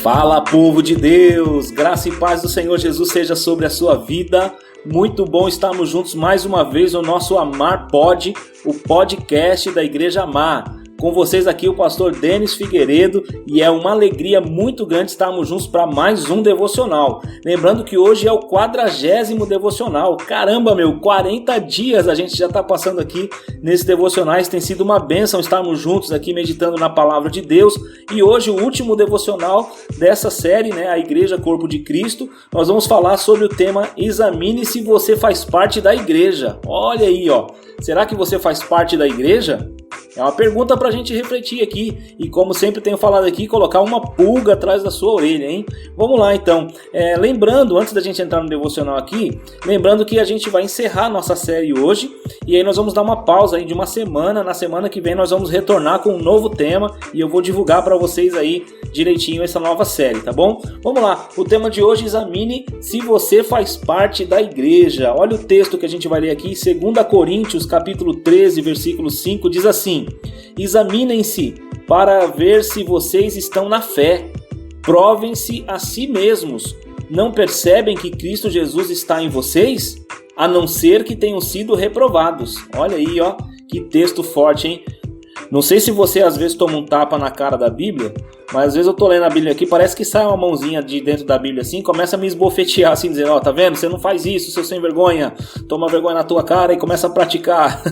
Fala, povo de Deus, graça e paz do Senhor Jesus seja sobre a sua vida. Muito bom estarmos juntos mais uma vez no nosso Amar Pod, o podcast da Igreja Amar. Com vocês aqui o pastor Denis Figueiredo e é uma alegria muito grande estarmos juntos para mais um devocional. Lembrando que hoje é o 40º devocional. Caramba, 40 dias a gente já está passando aqui nesses devocionais. Tem sido uma bênção estarmos juntos aqui meditando na palavra de Deus. E hoje o último devocional dessa série, a Igreja Corpo de Cristo. Nós vamos falar sobre o tema Examine se você faz parte da igreja. Olha aí, será que você faz parte da igreja? É uma pergunta para a gente refletir aqui e, como sempre tenho falado aqui, colocar uma pulga atrás da sua orelha, hein? Vamos lá então, lembrando, antes da gente entrar no devocional aqui, lembrando que a gente vai encerrar nossa série hoje e aí nós vamos dar uma pausa aí de uma semana. Na semana que vem nós vamos retornar com um novo tema e eu vou divulgar para vocês aí direitinho essa nova série, tá bom? Vamos lá, o tema de hoje: examine se você faz parte da igreja. Olha o texto que a gente vai ler aqui, 2 Coríntios capítulo 13, versículo 5, diz assim: examinem-se para ver se vocês estão na fé. Provem-se a si mesmos. Não percebem que Cristo Jesus está em vocês? A não ser que tenham sido reprovados. Olha aí, que texto forte, hein? Não sei se você às vezes toma um tapa na cara da Bíblia, mas às vezes eu tô lendo a Bíblia aqui, parece que sai uma mãozinha de dentro da Bíblia assim, começa a me esbofetear assim, dizendo, tá vendo? Você não faz isso, seu sem vergonha, toma vergonha na tua cara e começa a praticar.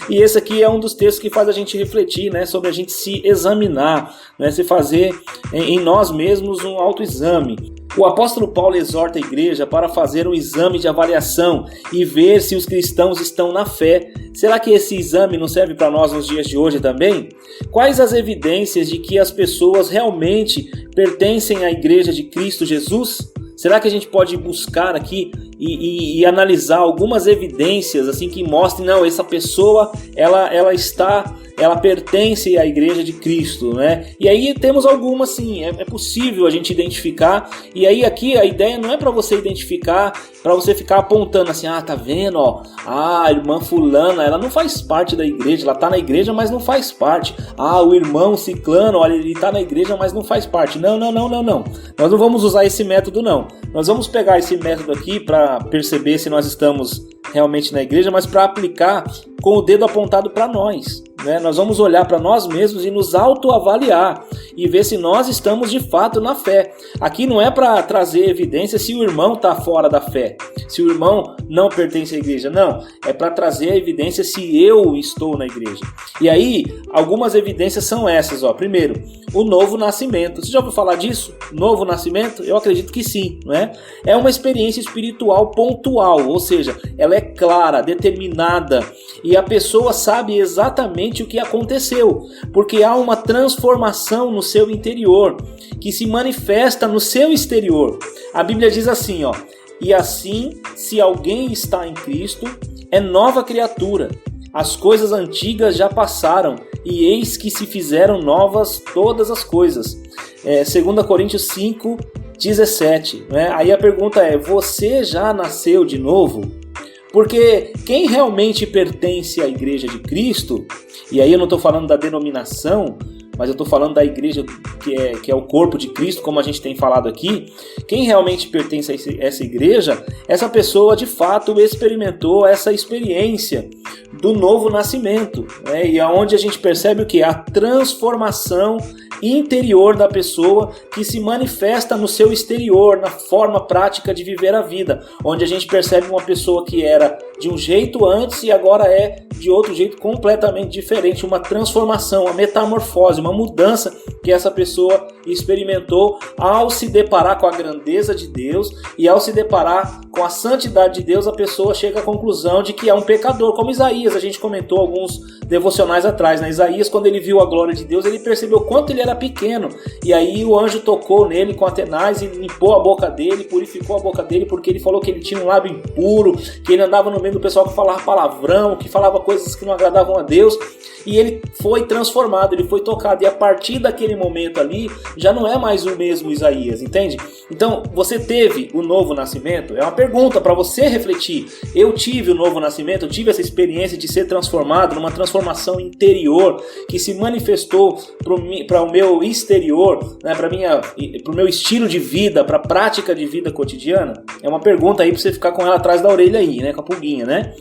E esse aqui é um dos textos que faz a gente refletir, sobre a gente se examinar, se fazer em nós mesmos um autoexame. O apóstolo Paulo exorta a igreja para fazer um exame de avaliação e ver se os cristãos estão na fé. Será que esse exame não serve para nós nos dias de hoje também? Quais as evidências de que as pessoas realmente pertencem à igreja de Cristo Jesus? Será que a gente pode buscar aqui e analisar algumas evidências assim que mostrem, não, essa pessoa ela pertence à igreja de Cristo, E aí temos algumas sim, é possível a gente identificar. E aí aqui a ideia não é para você identificar, para você ficar apontando assim, tá vendo, a irmã fulana, ela não faz parte da igreja, ela tá na igreja, mas não faz parte. O irmão ciclano, olha, ele tá na igreja, mas não faz parte. Não. Nós não vamos usar esse método, não. Nós vamos pegar esse método aqui para perceber se nós estamos realmente na igreja, mas para aplicar com o dedo apontado para nós. Nós vamos olhar para nós mesmos e nos autoavaliar e ver se nós estamos de fato na fé. Aqui não é para trazer evidência se o irmão está fora da fé, se o irmão não pertence à igreja, não. É para trazer a evidência se eu estou na igreja. E aí, algumas evidências são essas. Primeiro, o novo nascimento. Você já ouviu falar disso? Novo nascimento? Eu acredito que sim, É uma experiência espiritual pontual, ou seja, ela é clara, determinada e a pessoa sabe exatamente o que aconteceu, porque há uma transformação no seu interior que se manifesta no seu exterior. A Bíblia diz assim, e assim, se alguém está em Cristo, é nova criatura. As coisas antigas já passaram e eis que se fizeram novas todas as coisas. 2 Coríntios 5, 17. Aí a pergunta é, você já nasceu de novo? Porque quem realmente pertence à igreja de Cristo, e aí eu não estou falando da denominação, mas eu estou falando da igreja que é o corpo de Cristo, como a gente tem falado aqui, quem realmente pertence a essa igreja, essa pessoa de fato experimentou essa experiência do novo nascimento, e é onde a gente percebe o que? A transformação interior da pessoa que se manifesta no seu exterior, na forma prática de viver a vida, onde a gente percebe uma pessoa que era de um jeito antes e agora é de outro jeito completamente diferente, uma transformação, uma metamorfose, uma mudança que essa pessoa experimentou ao se deparar com a grandeza de Deus e ao se deparar com a santidade de Deus. A pessoa chega à conclusão de que é um pecador, como Isaías, a gente comentou alguns devocionais atrás, Isaías, quando ele viu a glória de Deus, ele percebeu quanto ele era pequeno, e aí o anjo tocou nele com a tenaz e limpou a boca dele, purificou a boca dele, porque ele falou que ele tinha um lábio impuro, que ele andava no meio meio do pessoal que falava palavrão, que falava coisas que não agradavam a Deus. E ele foi transformado, ele foi tocado. E a partir daquele momento ali, já não é mais o mesmo Isaías, entende? Então, você teve o novo nascimento? É uma pergunta para você refletir. Eu tive o novo nascimento, eu tive essa experiência de ser transformado numa transformação interior que se manifestou para o meu exterior, né, para o meu estilo de vida, para a prática de vida cotidiana? É uma pergunta aí para você ficar com ela atrás da orelha aí, né, com a pulguinha, né?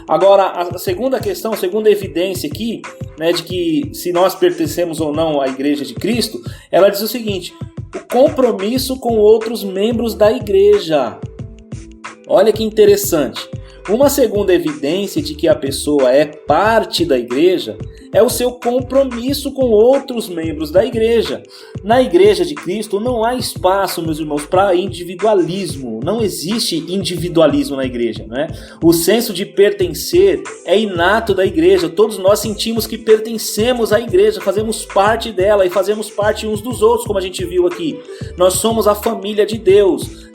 Agora, a segunda questão, a segunda evidência aqui, né, de que se nós pertencemos ou não à Igreja de Cristo, ela diz o seguinte: o compromisso com outros membros da Igreja. Olha que interessante. Uma segunda evidência de que a pessoa é parte da Igreja é o seu compromisso com outros membros da Igreja. Na Igreja de Cristo não há espaço, meus irmãos, para individualismo. Não existe individualismo na Igreja, né? O senso de pertencer é inato da Igreja. Todos nós sentimos que pertencemos à Igreja, fazemos parte dela e fazemos parte uns dos outros, como a gente viu aqui. Nós somos a família de Deus.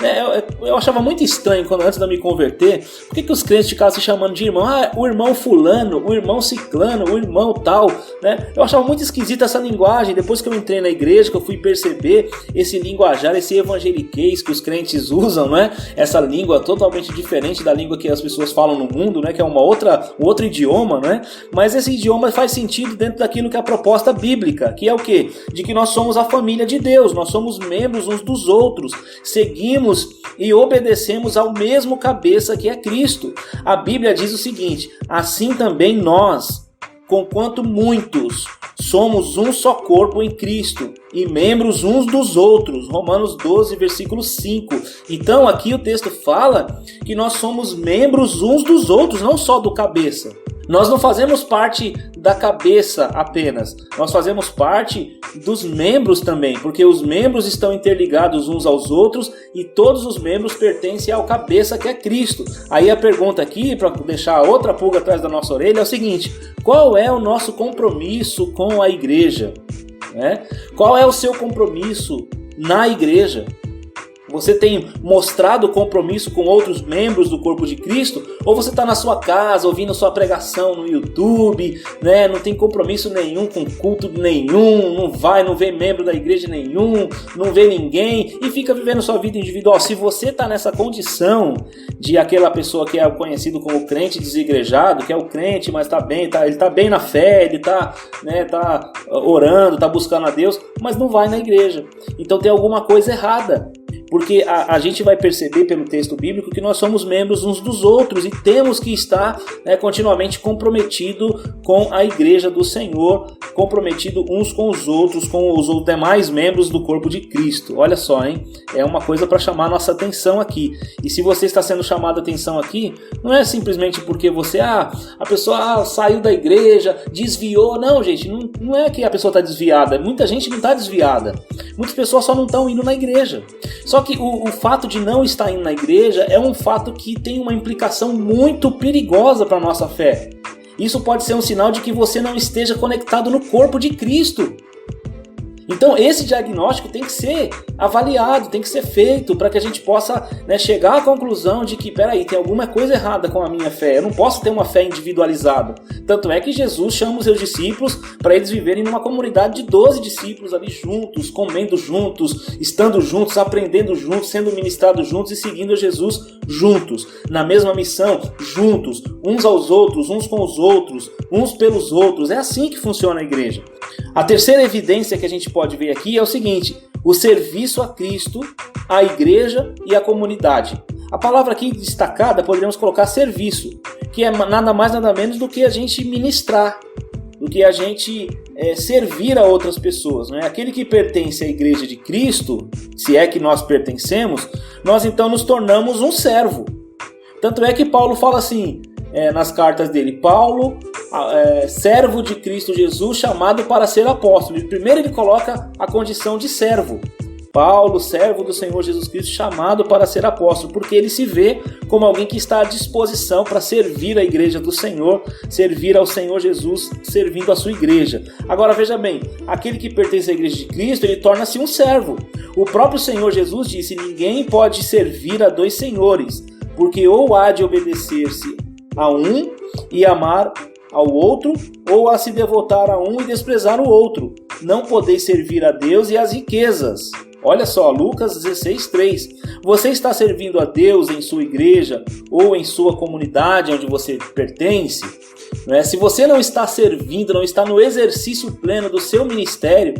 Eu achava muito estranho quando antes de eu me converter, por que os crentes ficavam se chamando de irmão? O irmão fulano, o irmão ciclano, o irmão tal, né? Eu achava muito esquisita essa linguagem. Depois que eu entrei na igreja, que eu fui perceber esse linguajar, esse evangeliquez que os crentes usam, né? Essa língua totalmente diferente da língua que as pessoas falam no mundo, né? Que é um outro idioma, né? Mas esse idioma faz sentido dentro daquilo que é a proposta bíblica, que é o quê? De que nós somos a família de Deus, nós somos membros uns dos outros, seguimos e obedecemos ao mesmo cabeça que é Cristo. A Bíblia diz o seguinte: assim também nós, conquanto muitos, somos um só corpo em Cristo e membros uns dos outros. Romanos 12, versículo 5. Então aqui o texto fala que nós somos membros uns dos outros, não só do cabeça. Nós não fazemos parte da cabeça apenas, nós fazemos parte dos membros também, porque os membros estão interligados uns aos outros e todos os membros pertencem ao cabeça que é Cristo. Aí a pergunta aqui, para deixar outra pulga atrás da nossa orelha, é o seguinte: qual é o nosso compromisso com a igreja? Qual é o seu compromisso na igreja? Você tem mostrado compromisso com outros membros do corpo de Cristo? Ou você está na sua casa ouvindo sua pregação no YouTube, né? Não tem compromisso nenhum com culto nenhum, não vê membro da igreja nenhum, não vê ninguém e fica vivendo sua vida individual. Se você está nessa condição de aquela pessoa que é conhecido como crente desigrejado, que é o crente, mas está bem, ele está bem na fé, ele está orando, está buscando a Deus, mas não vai na igreja. Então tem alguma coisa errada. Porque a gente vai perceber pelo texto bíblico que nós somos membros uns dos outros e temos que estar continuamente comprometido com a igreja do Senhor, comprometido uns com os outros, com os demais membros do corpo de Cristo. Olha só, hein? É uma coisa para chamar nossa atenção aqui. E se você está sendo chamado a atenção aqui, não é simplesmente porque você, a pessoa saiu da igreja, desviou. Não, gente, não é que a pessoa está desviada. Muita gente não está desviada. Muitas pessoas só não estão indo na igreja. Só que o fato de não estar indo na igreja é um fato que tem uma implicação muito perigosa para a nossa fé. Isso pode ser um sinal de que você não esteja conectado no corpo de Cristo. Então esse diagnóstico tem que ser avaliado, tem que ser feito para que a gente possa chegar à conclusão de que, peraí, tem alguma coisa errada com a minha fé, eu não posso ter uma fé individualizada. Tanto é que Jesus chama os seus discípulos para eles viverem numa comunidade de 12 discípulos ali juntos, comendo juntos, estando juntos, aprendendo juntos, sendo ministrados juntos e seguindo Jesus juntos, na mesma missão, juntos, uns aos outros, uns com os outros, uns pelos outros. É assim que funciona a igreja. A terceira evidência que a gente pode ver aqui é o seguinte: o serviço a Cristo, a igreja e a comunidade. A palavra aqui destacada poderíamos colocar serviço, que é nada mais nada menos do que a gente ministrar, do que a gente servir a outras pessoas, né? Aquele que pertence à igreja de Cristo, se é que nós pertencemos, nós então nos tornamos um servo. Tanto é que Paulo fala assim, nas cartas dele: Paulo, servo de Cristo Jesus, chamado para ser apóstolo. Primeiro ele coloca a condição de servo. Paulo, servo do Senhor Jesus Cristo, chamado para ser apóstolo, porque ele se vê como alguém que está à disposição para servir a igreja do Senhor, servir ao Senhor Jesus, servindo a sua igreja. Agora veja bem, aquele que pertence à igreja de Cristo, ele torna-se um servo. O próprio Senhor Jesus disse: ninguém pode servir a dois senhores, porque ou há de obedecer-se a um e amar ao outro, ou a se devotar a um e desprezar o outro. Não podeis servir a Deus e às riquezas. Olha só, Lucas 16:3. Você está servindo a Deus em sua igreja ou em sua comunidade onde você pertence? Se você não está servindo, não está no exercício pleno do seu ministério,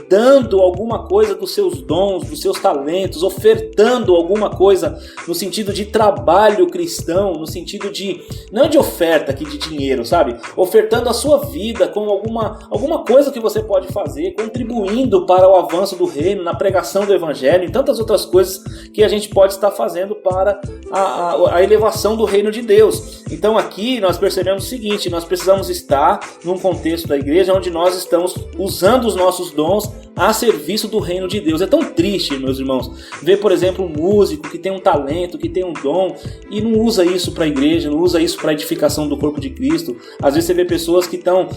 dando alguma coisa dos seus dons, dos seus talentos, ofertando alguma coisa no sentido de trabalho cristão, no sentido de, não de oferta aqui de dinheiro, sabe? Ofertando a sua vida com alguma coisa que você pode fazer, contribuindo para o avanço do reino, na pregação do evangelho e tantas outras coisas que a gente pode estar fazendo para a elevação do reino de Deus. Então aqui nós percebemos o seguinte: nós precisamos estar num contexto da igreja onde nós estamos usando os nossos dons a serviço do reino de Deus. É tão triste, meus irmãos, ver, por exemplo, um músico que tem um talento, que tem um dom e não usa isso para a igreja, não usa isso para a edificação do corpo de Cristo. Às vezes você vê pessoas que estão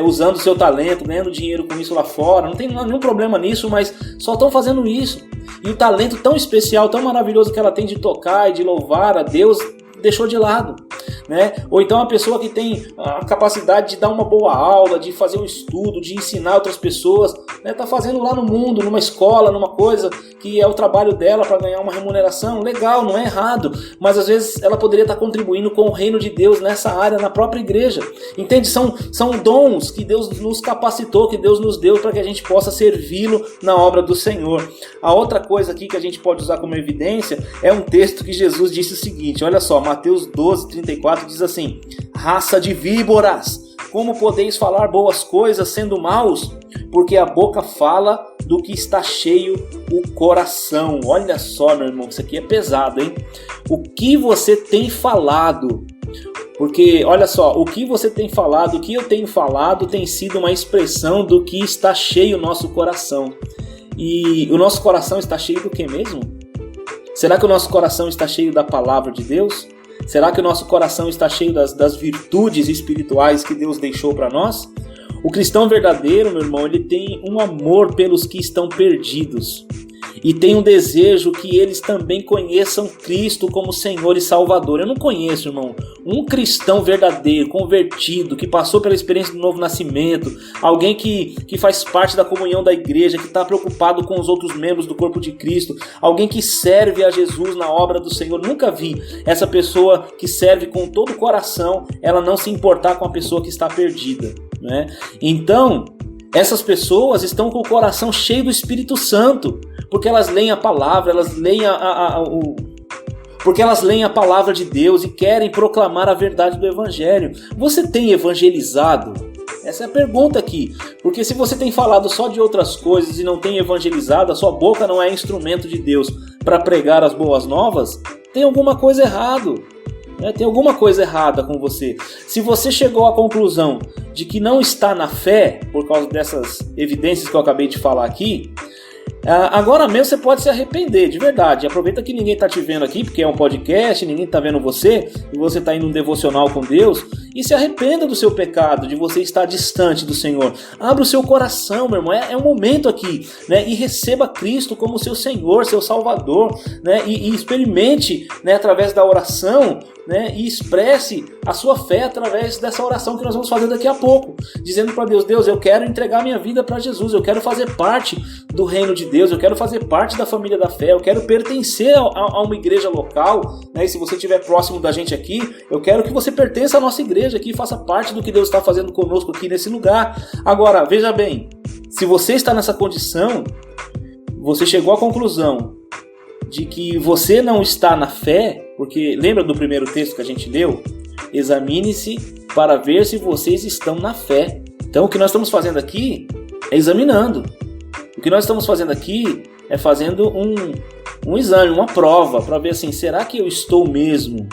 usando o seu talento, ganhando dinheiro com isso lá fora, não tem nenhum problema nisso, mas só estão fazendo isso. E o talento tão especial, tão maravilhoso que ela tem de tocar e de louvar a Deus, deixou de lado. Ou então a pessoa que tem a capacidade de dar uma boa aula, de fazer um estudo, de ensinar outras pessoas, está fazendo lá no mundo, numa escola, numa coisa que é o trabalho dela para ganhar uma remuneração. Legal, não é errado, mas às vezes ela poderia estar contribuindo com o reino de Deus nessa área, na própria igreja. Entende? São dons que Deus nos capacitou, que Deus nos deu para que a gente possa servi-lo na obra do Senhor. A outra coisa aqui que a gente pode usar como evidência é um texto que Jesus disse o seguinte, olha só, Mateus 12:34 diz assim: raça de víboras, como podeis falar boas coisas sendo maus? Porque a boca fala do que está cheio o coração. Olha só, meu irmão, isso aqui é pesado, hein? O que você tem falado? Porque, olha só, o que você tem falado, o que eu tenho falado tem sido uma expressão do que está cheio o nosso coração. E o nosso coração está cheio do que mesmo? Será que o nosso coração está cheio da palavra de Deus? Será que o nosso coração está cheio das virtudes espirituais que Deus deixou para nós? O cristão verdadeiro, meu irmão, ele tem um amor pelos que estão perdidos. E tem um desejo que eles também conheçam Cristo como Senhor e Salvador. Eu não conheço, irmão, um cristão verdadeiro, convertido, que passou pela experiência do novo nascimento, alguém que faz parte da comunhão da igreja, que está preocupado com os outros membros do corpo de Cristo, alguém que serve a Jesus na obra do Senhor. Nunca vi essa pessoa que serve com todo o coração, ela não se importar com a pessoa que está perdida, Então, essas pessoas estão com o coração cheio do Espírito Santo, porque elas leem a palavra, elas leem porque elas leem a palavra de Deus e querem proclamar a verdade do Evangelho. Você tem evangelizado? Essa é a pergunta aqui. Porque se você tem falado só de outras coisas e não tem evangelizado, a sua boca não é instrumento de Deus para pregar as boas novas, tem alguma coisa errada. Tem alguma coisa errada com você. Se você chegou à conclusão de que não está na fé, por causa dessas evidências que eu acabei de falar aqui, agora mesmo você pode se arrepender, de verdade. Aproveita que ninguém está te vendo aqui, porque é um podcast, ninguém está vendo você, e você está indo um devocional com Deus, e se arrependa do seu pecado, de você estar distante do Senhor. Abra o seu coração, meu irmão, é um momento aqui, e receba Cristo como seu Senhor, seu Salvador, e experimente, através da oração, e expresse a sua fé através dessa oração que nós vamos fazer daqui a pouco, dizendo para Deus: Deus, eu quero entregar minha vida para Jesus, eu quero fazer parte do reino de Deus, eu quero fazer parte da família da fé, eu quero pertencer a uma igreja local, e se você estiver próximo da gente aqui, eu quero que você pertença à nossa igreja aqui, faça parte do que Deus está fazendo conosco aqui nesse lugar. Agora, veja bem, se você está nessa condição, você chegou à conclusão de que você não está na fé, porque lembra do primeiro texto que a gente leu? Examine-se para ver se vocês estão na fé. Então o que nós estamos fazendo aqui é examinando. O que nós estamos fazendo aqui é fazendo um exame, uma prova, para ver assim, será que eu estou mesmo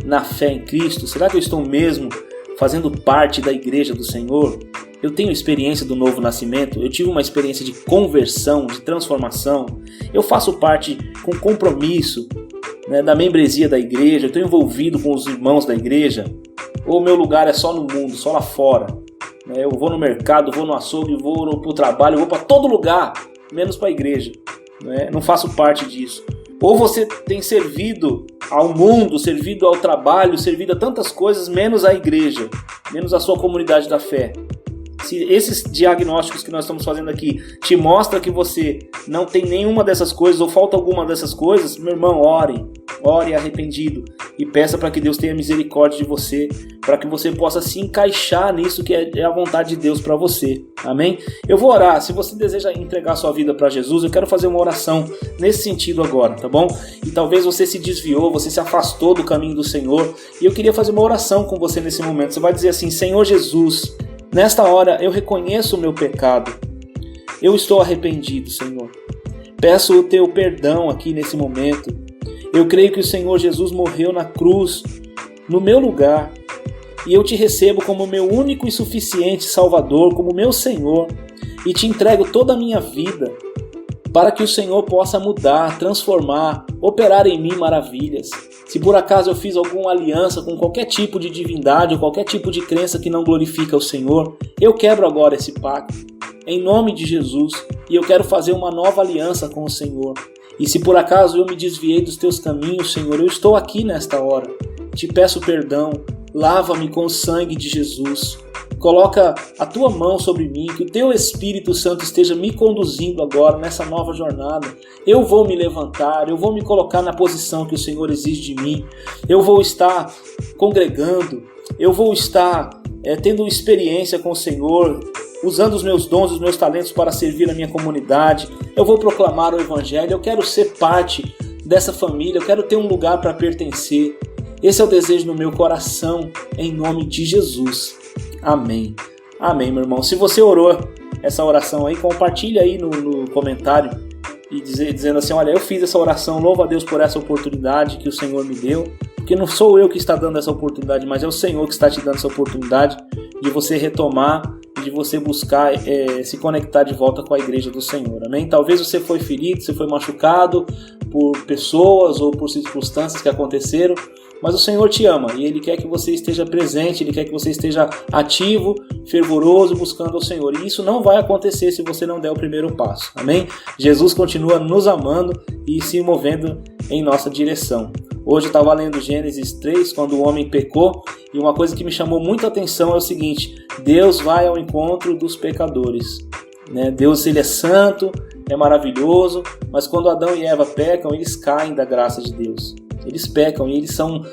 na fé em Cristo? Será que eu estou mesmo fazendo parte da igreja do Senhor? Eu tenho experiência do novo nascimento, eu tive uma experiência de conversão, de transformação, eu faço parte com compromisso da membresia da igreja, eu estou envolvido com os irmãos da igreja, ou o meu lugar é só no mundo, só lá fora. Eu vou no mercado, vou no açougue, vou para o trabalho, vou para todo lugar, menos para a igreja. Não faço parte disso. Ou você tem servido ao mundo, servido ao trabalho, servido a tantas coisas, menos à igreja, menos à sua comunidade da fé. Se esses diagnósticos que nós estamos fazendo aqui te mostram que você não tem nenhuma dessas coisas ou falta alguma dessas coisas, meu irmão, ore arrependido e peça para que Deus tenha misericórdia de você, para que você possa se encaixar nisso que é a vontade de Deus para você. Amém? Eu vou orar. Se você deseja entregar sua vida para Jesus, eu quero fazer uma oração nesse sentido agora, tá bom? E talvez você se desviou, você se afastou do caminho do Senhor, e eu queria fazer uma oração com você nesse momento. Você vai dizer assim: Senhor Jesus, nesta hora eu reconheço o meu pecado. Eu estou arrependido, Senhor. Peço o teu perdão aqui nesse momento. Eu creio que o Senhor Jesus morreu na cruz, no meu lugar. E eu te recebo como meu único e suficiente Salvador, como meu Senhor. E te entrego toda a minha vida, para que o Senhor possa mudar, transformar, operar em mim maravilhas. Se por acaso eu fiz alguma aliança com qualquer tipo de divindade ou qualquer tipo de crença que não glorifica o Senhor, eu quebro agora esse pacto, em nome de Jesus, e eu quero fazer uma nova aliança com o Senhor. E se por acaso eu me desviei dos teus caminhos, Senhor, eu estou aqui nesta hora. Te peço perdão, lava-me com o sangue de Jesus. Coloca a tua mão sobre mim, que o teu Espírito Santo esteja me conduzindo agora nessa nova jornada. Eu vou me levantar, eu vou me colocar na posição que o Senhor exige de mim. Eu vou estar congregando, eu vou estar tendo experiência com o Senhor, usando os meus dons, os meus talentos para servir a minha comunidade. Eu vou proclamar o Evangelho, eu quero ser parte dessa família, eu quero ter um lugar para pertencer. Esse é o desejo no meu coração, em nome de Jesus. Amém. Amém, meu irmão. Se você orou essa oração aí, compartilha aí no comentário e dizendo assim: olha, eu fiz essa oração, louvo a Deus por essa oportunidade que o Senhor me deu, porque não sou eu que está dando essa oportunidade, mas é o Senhor que está te dando essa oportunidade de você retomar, de você buscar se conectar de volta com a igreja do Senhor. Amém? Talvez você foi ferido, você foi machucado por pessoas ou por circunstâncias que aconteceram, mas o Senhor te ama e Ele quer que você esteja presente, Ele quer que você esteja ativo, fervoroso, buscando o Senhor. E isso não vai acontecer se você não der o primeiro passo. Amém? Jesus continua nos amando e se movendo em nossa direção. Hoje eu estava lendo Gênesis 3, quando o homem pecou, e uma coisa que me chamou muita atenção é o seguinte: Deus vai ao encontro dos pecadores. Deus, Ele é santo, é maravilhoso, mas quando Adão e Eva pecam, eles caem da graça de Deus. Eles pecam e eles são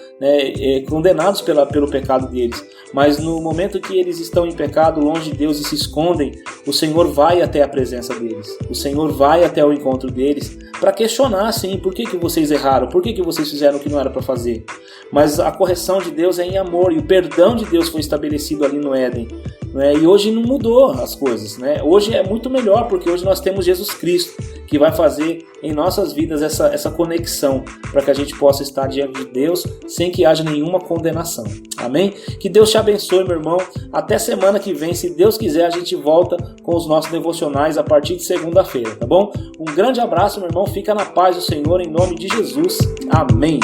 condenados pelo pecado deles. Mas no momento que eles estão em pecado, longe de Deus e se escondem, o Senhor vai até a presença deles. O Senhor vai até o encontro deles para questionar, sim, por que vocês erraram? Por que vocês fizeram o que não era para fazer? Mas a correção de Deus é em amor e o perdão de Deus foi estabelecido ali no Éden. E hoje não mudou as coisas. Hoje é muito melhor, porque hoje nós temos Jesus Cristo, que vai fazer em nossas vidas essa conexão, para que a gente possa estar diante de Deus sem que haja nenhuma condenação. Amém? Que Deus te abençoe, meu irmão. Até semana que vem, se Deus quiser, a gente volta com os nossos devocionais a partir de segunda-feira, tá bom? Um grande abraço, meu irmão. Fica na paz do Senhor, em nome de Jesus. Amém.